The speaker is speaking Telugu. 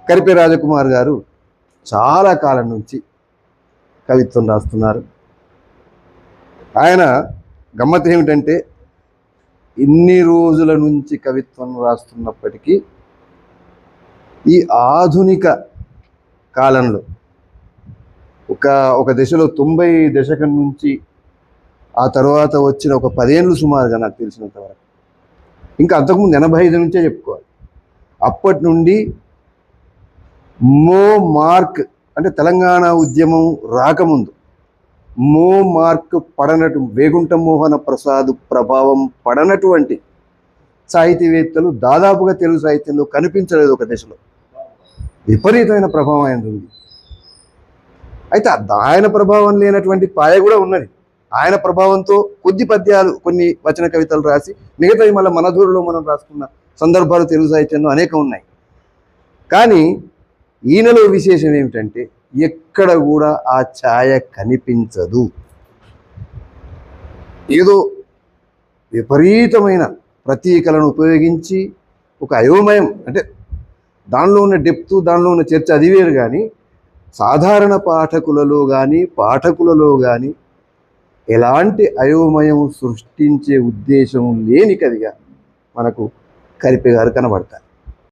కరిపే రాజకుమార్ గారు చాలా కాలం నుంచి కవిత్వం రాస్తున్నారు. ఆయన గమ్మత్ ఏమిటంటే ఇన్ని రోజుల నుంచి కవిత్వం రాస్తున్నప్పటికీ ఈ ఆధునిక కాలంలో ఒక దశలో 90 దశకం నుంచి ఆ తర్వాత వచ్చిన ఒక 10 ఏళ్ళు సుమారుగా నాకు తెలిసినంత వరకు, ఇంకా అంతకుముందు 85 నుంచే చెప్పుకోవాలి, అప్పటి నుండి మో మార్క్ అంటే తెలంగాణ ఉద్యమం రాకముందు మో మార్క్ పడనటు వేగుంట మోహన ప్రసాద్ ప్రభావం పడనటువంటి సాహితీవేత్తలు దాదాపుగా తెలుగు సాహిత్యంలో కనిపించలేదు. ఒక దశలో విపరీతమైన ప్రభావం ఆయన ఉంది. అయితే ఆయన ప్రభావం లేనటువంటి పాయ కూడా ఉన్నది. ఆయన ప్రభావంతో కొద్ది పద్యాలు, కొన్ని వచన కవితలు రాసి మిగతావి మళ్ళీ మన దూరంలో మనం రాసుకున్న సందర్భాలు తెలుగు సాహిత్యంలో అనేకం ఉన్నాయి. కానీ ఈయనలో విశేషం ఏమిటంటే ఎక్కడ కూడా ఆ ఛాయ కనిపించదు. ఏదో విపరీతమైన ప్రతీకలను ఉపయోగించి ఒక అయోమయం, అంటే దానిలో ఉన్న డెప్త్, దానిలో ఉన్న చర్చ అది వేరు. కానీ సాధారణ పాఠకులలో కానీ ఎలాంటి అయోమయం సృష్టించే ఉద్దేశం లేని కవిగా మనకు కరిపే గారు కనబడతారు.